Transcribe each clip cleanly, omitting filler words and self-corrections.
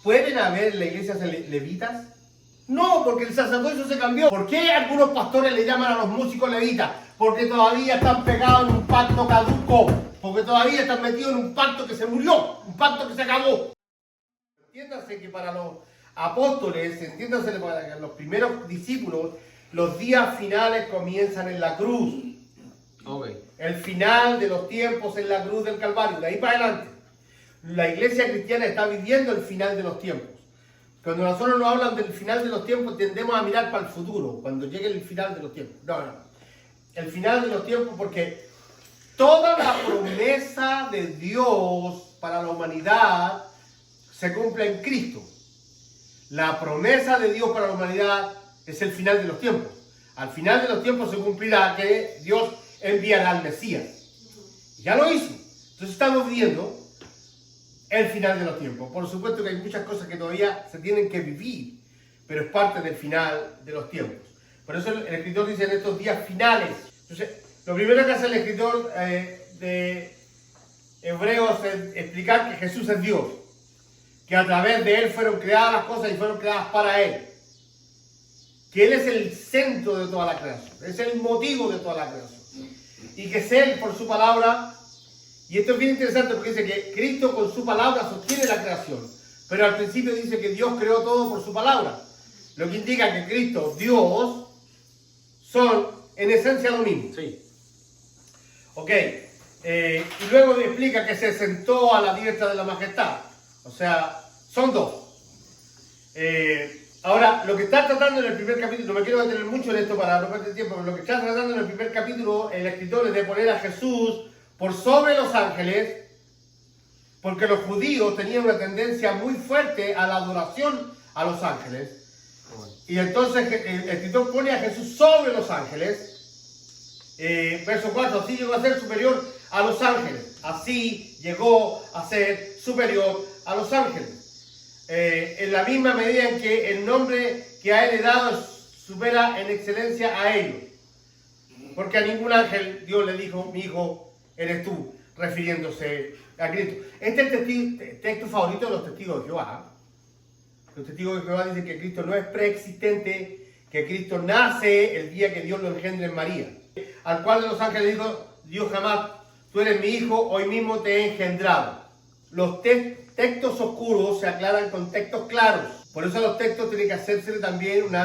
¿Pueden haber en la iglesia levitas? No, porque el sacerdocio se cambió. ¿Por qué algunos pastores le llaman a los músicos levitas? Porque todavía están pegados en un pacto caduco. Porque todavía están metidos en un pacto que se murió, un pacto que se acabó. Entiéndase que para los apóstoles, entiéndase para los primeros discípulos, los días finales comienzan en la cruz. Okay. El final de los tiempos en la cruz del Calvario, de ahí para adelante. La iglesia cristiana está viviendo el final de los tiempos. Cuando nosotros nos hablan del final de los tiempos, tendemos a mirar para el futuro, cuando llegue el final de los tiempos. No. El final de los tiempos, porque toda la promesa de Dios para la humanidad se cumple en Cristo. La promesa de Dios para la humanidad es el final de los tiempos. Al final de los tiempos se cumplirá que Dios enviará al Mesías. Ya lo hizo. Entonces estamos viendo el final de los tiempos. Por supuesto que hay muchas cosas que todavía se tienen que vivir, pero es parte del final de los tiempos. Por eso el escritor dice en estos días finales. Entonces, lo primero que hace el escritor de Hebreos es explicar que Jesús es Dios, que a través de Él fueron creadas las cosas y fueron creadas para Él, que Él es el centro de toda la creación, es el motivo de toda la creación, y que es Él por su palabra. Y esto es bien interesante porque dice que Cristo con su palabra sostiene la creación. Pero al principio dice que Dios creó todo por su palabra. Lo que indica que Cristo, Dios, son en esencia lo mismo. Sí. Ok. Y luego explica que se sentó a la diestra de la majestad. O sea, son dos. Ahora, lo que está tratando en el primer capítulo, no me quiero detener mucho en esto para no perder tiempo, pero lo que está tratando en el primer capítulo, el escritor es de poner a Jesús por sobre los ángeles, porque los judíos tenían una tendencia muy fuerte a la adoración a los ángeles. Y entonces el escritor pone a Jesús sobre los ángeles. Verso 4, así llegó a ser superior a los ángeles. Así llegó a ser superior a los ángeles. En la misma medida en que el nombre que a él le dado supera en excelencia a ellos. Porque a ningún ángel Dios le dijo, mi hijo eres tú, refiriéndose a Cristo. Este es el texto favorito de los testigos de Jehová. Los testigos de Jehová dicen que Cristo no es preexistente, que Cristo nace el día que Dios lo engendra en María. Al cual de los ángeles dijo Dios jamás, tú eres mi hijo, hoy mismo te he engendrado. Los textos oscuros se aclaran con textos claros. Por eso los textos tienen que hacerse también un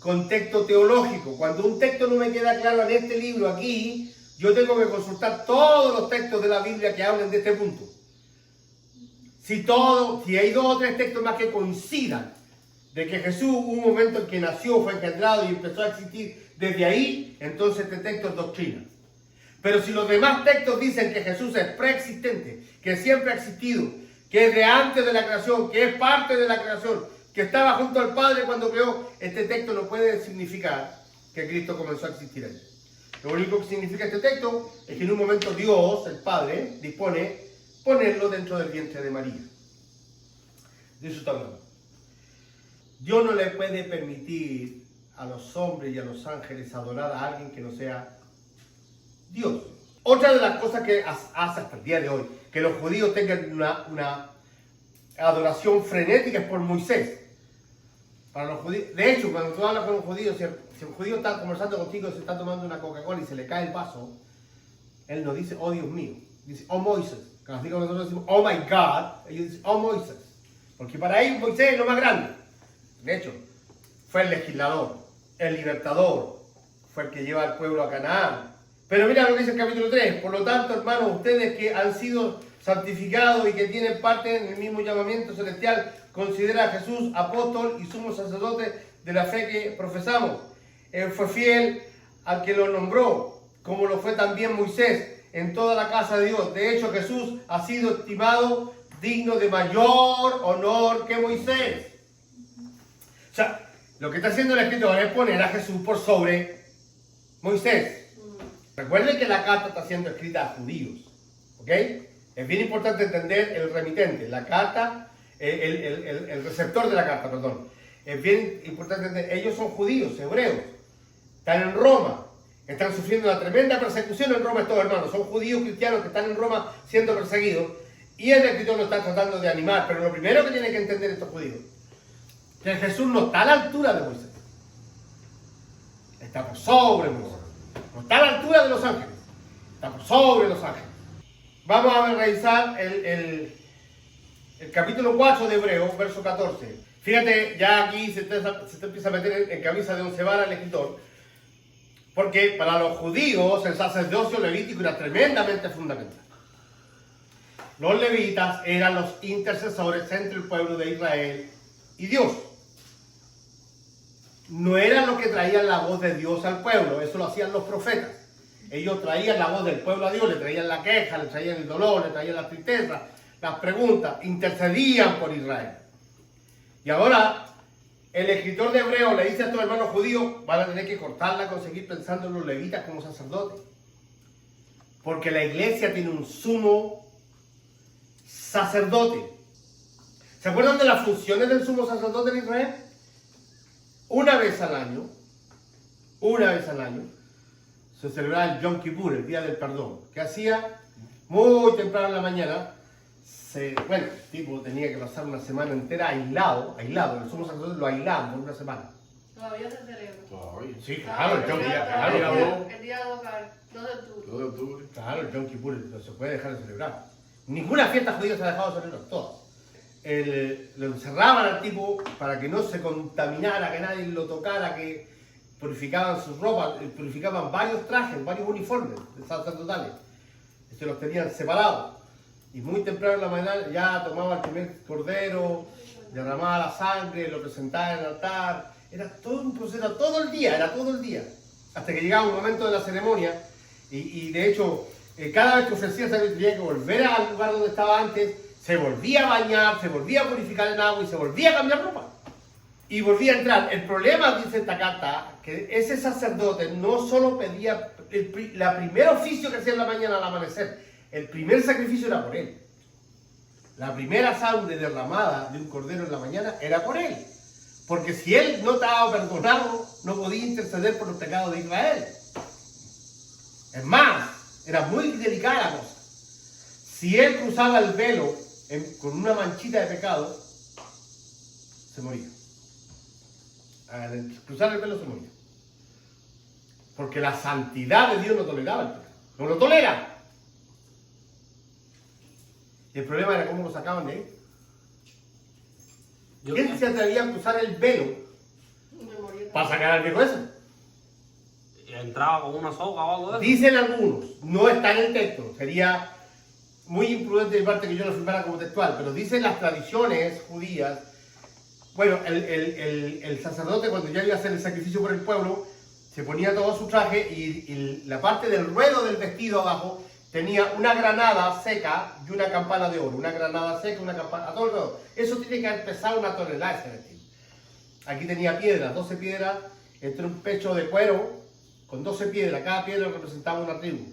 contexto teológico. Cuando un texto no me queda claro en este libro aquí, yo tengo que consultar todos los textos de la Biblia que hablen de este punto. Si hay dos o tres textos más que coincidan de que Jesús, un momento en que nació, fue engendrado y empezó a existir desde ahí, entonces este texto es doctrina. Pero si los demás textos dicen que Jesús es preexistente, que siempre ha existido, que es de antes de la creación, que es parte de la creación, que estaba junto al Padre cuando creó, este texto no puede significar que Cristo comenzó a existir ahí. Lo único que significa este texto es que en un momento Dios, el Padre, dispone ponerlo dentro del vientre de María. De eso está hablando. Dios no le puede permitir a los hombres y a los ángeles adorar a alguien que no sea Dios. Otra de las cosas que hace hasta el día de hoy, que los judíos tengan una adoración frenética es por Moisés. Para los judíos, de hecho, cuando tú hablas con un judío, si un judío está conversando contigo, se está tomando una Coca-Cola y se le cae el vaso, él no dice, oh Dios mío, dice, oh Moisés. Cuando nosotros decimos, oh my God, ellos dicen, oh Moisés. Porque para ellos Moisés es lo más grande. De hecho, fue el legislador, el libertador, fue el que lleva al pueblo a Canaán. Pero mira lo que dice el capítulo 3. Por lo tanto, hermanos, ustedes que han sido santificados y que tienen parte en el mismo llamamiento celestial, considera a Jesús apóstol y sumo sacerdote de la fe que profesamos. Él fue fiel al que lo nombró, como lo fue también Moisés en toda la casa de Dios. De hecho, Jesús ha sido estimado digno de mayor honor que Moisés. O sea, lo que está haciendo el escritor es poner a Jesús por sobre Moisés. Recuerden que la carta está siendo escrita a judíos, ¿ok? Es bien importante entender el remitente, la carta, el receptor de la carta, perdón. Es bien importante entender, ellos son judíos, hebreos, están en Roma, están sufriendo una tremenda persecución en Roma estos hermanos, son judíos cristianos que están en Roma siendo perseguidos, Y el escritor lo está tratando de animar, pero lo primero que tienen que entender estos judíos, que Jesús no está a la altura de Moisés. Está por sobre Moisés. No está a la altura de los ángeles. Está por sobre los ángeles. Vamos a revisar el capítulo 4 de Hebreos, verso 14. Fíjate, ya aquí se te empieza a meter en camisa de once varas el escritor, porque para los judíos el sacerdocio levítico era tremendamente fundamental. Los levitas eran los intercesores entre el pueblo de Israel y Dios. No eran los que traían la voz de Dios al pueblo, eso lo hacían los profetas. Ellos traían la voz del pueblo a Dios, le traían la queja, le traían el dolor, le traían la tristeza, las preguntas, intercedían por Israel. Y ahora el escritor de Hebreos le dice a estos hermanos judíos, van a tener que cortarla con seguir pensando en los levitas como sacerdotes. Porque la iglesia tiene un sumo sacerdote. ¿Se acuerdan de las funciones del sumo sacerdote en Israel? Una vez al año, se celebraba el Yom Kippur, el Día del Perdón. ¿Qué hacía? Muy temprano en la mañana, el tipo tenía que pasar una semana entera aislado, el sumo sacerdote lo aislaban por una semana. Todavía se celebra. Todavía. Sí, claro, el Yom Kippur. El día 2 de octubre. 2 de octubre. Claro, el Yom Kippur no se puede dejar de celebrar. Ninguna fiesta judía se ha dejado de celebrar, todas. Lo encerraban al tipo para que no se contaminara, que nadie lo tocara, que purificaban sus ropas, purificaban varios trajes, varios uniformes sacerdotales. Se los tenían separados. Y muy temprano en la mañana ya tomaba el primer cordero, derramaba la sangre, lo presentaba en el altar. Era todo un proceso, era todo el día. Hasta que llegaba un momento de la ceremonia y de hecho, cada vez que ofrecía sangre tenía que volver al lugar donde estaba antes, se volvía a bañar, se volvía a purificar en agua y se volvía a cambiar ropa. Y volvía a entrar. El problema, dice esta carta, que ese sacerdote no solo pedía la primer oficio que hacía en la mañana al amanecer, el primer sacrificio era por él. La primera sangre derramada de un cordero en la mañana era por él. Porque si él no estaba perdonado, no podía interceder por los pecados de Israel. Es más, era muy delicada la cosa. Si él cruzaba el velo con una manchita de pecado, se moría. Al cruzar el velo se moría. Porque la santidad de Dios no toleraba el pecado. No lo tolera. Y el problema era cómo lo sacaban de ahí. ¿Quién se atrevía a cruzar el velo para sacar al viejo ese? Entraba con una soga o algo de eso. Dicen algunos, no está en el texto, sería muy imprudente de mi parte que yo lo firmara como textual, pero dicen las tradiciones judías. Bueno, el sacerdote cuando ya iba a hacer el sacrificio por el pueblo, se ponía todo su traje y la parte del ruedo del vestido abajo tenía una granada seca y una campana de oro. Una granada seca, una campana, a todo el ruedo. Eso tiene que haber pesado 1 tonelada ese vestido. Aquí tenía piedras, 12 piedras, entre un pecho de cuero con 12 piedras. Cada piedra representaba una tribu.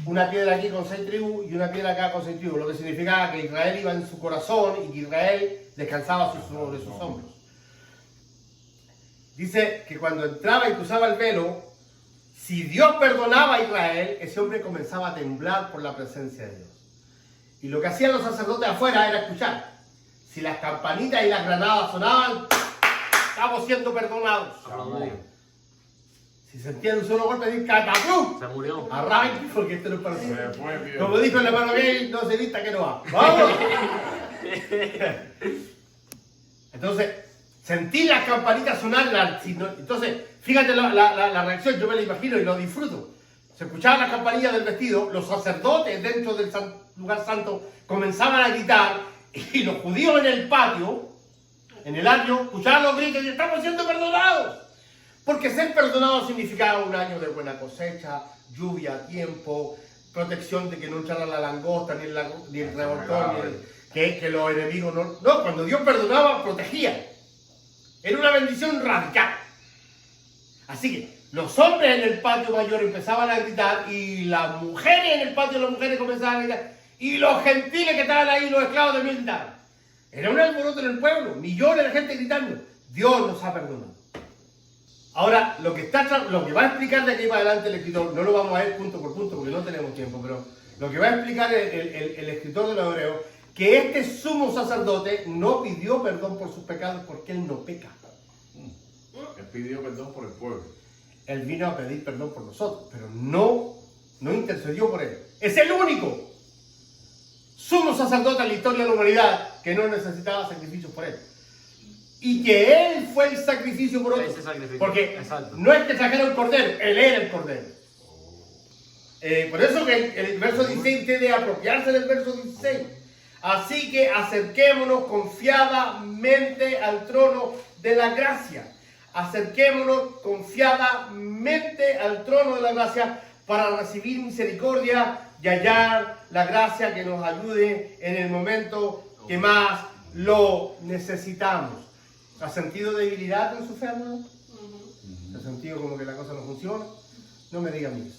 Una piedra aquí con 6 tribus y una piedra acá con 6 tribus, lo que significaba que Israel iba en su corazón y que Israel descansaba sobre sus hombros. Dice que cuando entraba y cruzaba el velo, si Dios perdonaba a Israel, ese hombre comenzaba a temblar por la presencia de Dios. Y lo que hacían los sacerdotes afuera era escuchar. Si las campanitas y las granadas sonaban, estamos siendo perdonados. Si sentían un solo golpe, decían ¡catapum! Se murió. Arranque, porque esto no es para nosotros. Como dijo el hermano gay, no se vista que no va. ¡Vamos! Entonces, sentí las campanitas sonar. Entonces, fíjate la reacción, yo me la imagino y lo disfruto. Se escuchaban las campanillas del vestido, los sacerdotes dentro del lugar santo comenzaban a gritar y los judíos en el patio, en el atrio, escuchaban los gritos y ¡estamos siendo perdonados! Porque ser perdonado significaba un año de buena cosecha, lluvia a tiempo, protección de que no entrara la langosta, ni el revoltón, que los enemigos no... No, cuando Dios perdonaba, protegía. Era una bendición radical. Así que los hombres en el patio mayor empezaban a gritar y las mujeres en el patio, las mujeres comenzaban a gritar y los gentiles que estaban ahí, los esclavos también gritaban. Era un alboroto en el pueblo, millones de gente gritando. Dios nos ha perdonado. Ahora, lo que va a explicar de aquí para adelante el escritor, no lo vamos a ver punto por punto porque no tenemos tiempo, pero Lo que va a explicar el escritor de los Hebreos, que este sumo sacerdote no pidió perdón por sus pecados porque él no peca. Él pidió perdón por el pueblo. Él vino a pedir perdón por nosotros, pero no intercedió por él. Es el único sumo sacerdote en la historia de la humanidad que no necesitaba sacrificios por él. Y que él fue el sacrificio por otros. Porque Exacto. no es que trajera un cordero, él era el cordero. Por eso que el verso 16 debe apropiarse del verso 16. Así que acerquémonos confiadamente al trono de la gracia. Acerquémonos confiadamente al trono de la gracia para recibir misericordia y hallar la gracia que nos ayude en el momento que más lo necesitamos. ¿Ha sentido debilidad en su fe, hermano? ¿Ha sentido como que la cosa no funciona? No me digan eso.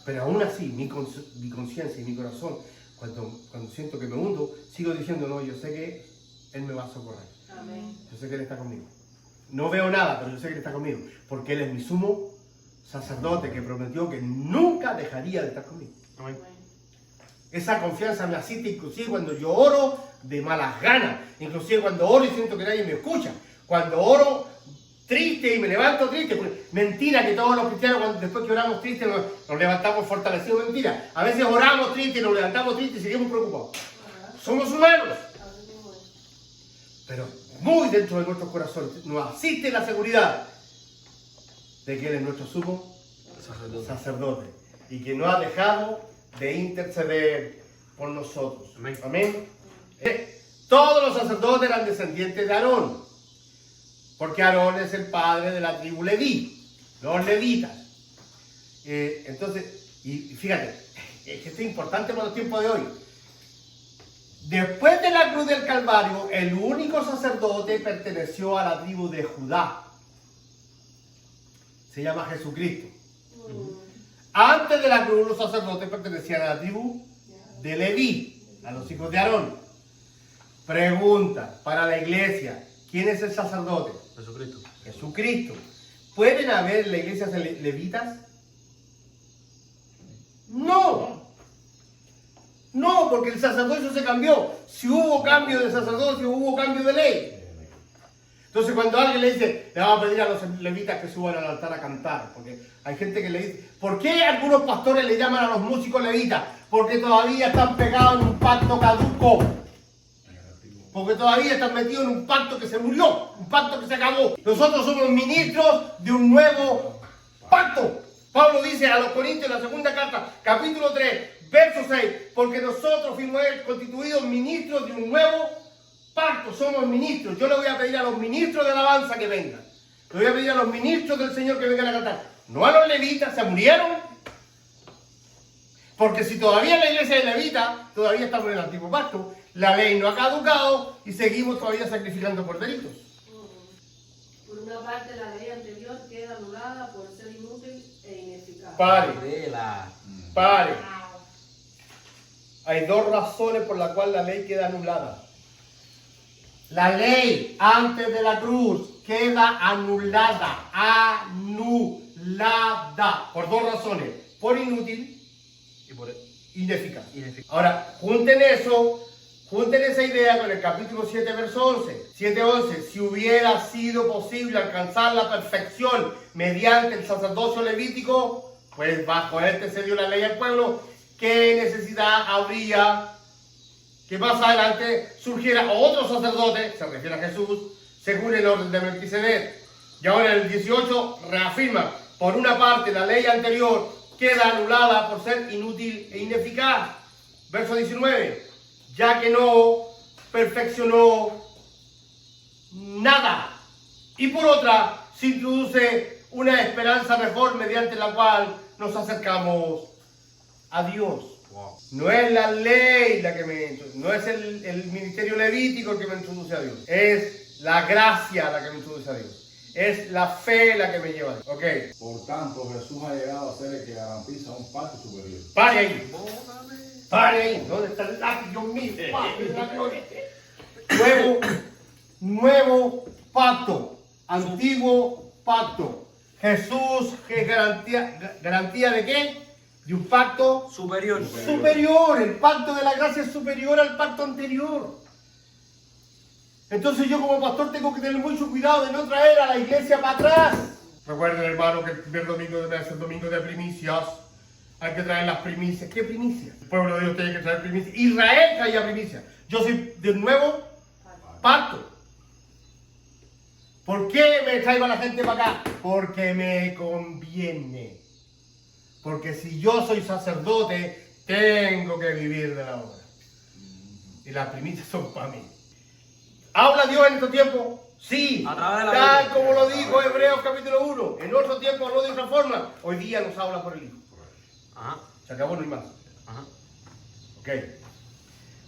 Pero aún así, mi conciencia y mi corazón, cuando siento que me hundo, sigo diciendo, no, yo sé que Él me va a socorrer. Amén. Yo sé que Él está conmigo. No veo nada, pero yo sé que Él está conmigo. Porque Él es mi sumo sacerdote que prometió que nunca dejaría de estar conmigo. Amén. Esa confianza me asiste inclusive cuando yo oro de malas ganas. Inclusive cuando oro y siento que nadie me escucha. Cuando oro triste y me levanto triste. Mentira que todos los cristianos después que oramos triste nos levantamos fortalecidos. Mentira. A veces oramos triste y nos levantamos triste y seguimos preocupados. Somos humanos. Así mismo es. Pero muy dentro de nuestros corazones nos asiste la seguridad de que Él es nuestro sumo sacerdote y que no ha dejado de interceder por nosotros. Amén. Amén. Todos los sacerdotes eran descendientes de Aarón, porque Aarón es el padre de la tribu Leví, los levitas. Entonces, y fíjate, es que esto es importante para los tiempos de hoy. Después de la cruz del Calvario, el único sacerdote perteneció a la tribu de Judá. Se llama Jesucristo. Antes de la cruz, los sacerdotes pertenecían a la tribu de Leví, a los hijos de Aarón. Pregunta para la iglesia: ¿quién es el sacerdote? Jesucristo. Jesucristo. ¿Pueden haber en la iglesia levitas? No. No, porque el sacerdocio se cambió. Si hubo cambio de sacerdocio, hubo cambio de ley. Entonces cuando alguien le dice, le vamos a pedir a los levitas que suban al altar a cantar, porque hay gente que le dice, ¿por qué algunos pastores le llaman a los músicos levitas? Porque todavía están pegados en un pacto caduco. Porque todavía están metidos en un pacto que se murió, un pacto que se acabó. Nosotros somos ministros de un nuevo pacto. Pablo dice a los Corintios en la segunda carta, capítulo 3, verso 6, porque nosotros fuimos constituidos ministros de un nuevo pacto, somos ministros. Yo le voy a pedir a los ministros de alabanza que vengan. Le voy a pedir a los ministros del Señor que vengan a cantar. No a los levitas, se murieron. Porque si todavía en la iglesia de levita, todavía estamos en el antiguo pacto, la ley no ha caducado y seguimos todavía sacrificando corderitos. Por una parte, la ley anterior queda anulada por ser inútil e ineficaz. Pare, Vela. pare. Hay dos razones por las cuales la ley queda anulada. La ley antes de la cruz queda anulada, anulada, por dos razones, por inútil, Y por ineficaz. ineficaz. Ahora, junten esa idea con el capítulo 7, verso 11. 7:11, si hubiera sido posible alcanzar la perfección mediante el sacerdocio levítico, pues bajo este se dio la ley al pueblo, ¿qué necesidad habría que más adelante surgiera otro sacerdote, se refiere a Jesús, según el orden de Melquisedec? Y ahora en el 18 reafirma, por una parte la ley anterior queda anulada por ser inútil e ineficaz. Verso 19, ya que no perfeccionó nada. Y por otra, se introduce una esperanza mejor mediante la cual nos acercamos a Dios. Wow. No es la ley la que no es el ministerio levítico el que me introduce a Dios. Es la gracia la que me introduce a Dios. Es la fe la que me lleva a Dios. Ok. Por tanto, Jesús ha llegado a ser el que garantiza un pacto superior. Pare ahí. Pare ahí. ¿Dónde está el lápiz? Dios mío. Nuevo pacto. Antiguo pacto. Jesús, ¿qué garantía de qué? Y un pacto Superior. superior. El pacto de la gracia es superior al pacto anterior. Entonces yo como pastor tengo que tener mucho cuidado de no traer a la iglesia para atrás. Recuerden, hermano, que el primer domingo de mes es el domingo de primicias. Hay que traer las primicias. ¿Qué primicias? El pueblo de Dios tiene que traer primicias. Israel traía primicias. Yo soy de nuevo pacto. ¿Por qué me traigo a la gente para acá? Porque me conviene. Porque si yo soy sacerdote, tengo que vivir de la obra. Y las primicias son para mí. ¿Habla Dios en estos tiempos? Sí. A través de la Tal Biblia. como lo dijo Hebreos capítulo 1. En otro tiempo habló de otra forma. Hoy día nos habla por el Hijo. Ajá. Se acabó, no hay más. Ajá. Ok.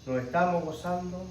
Nos estamos gozando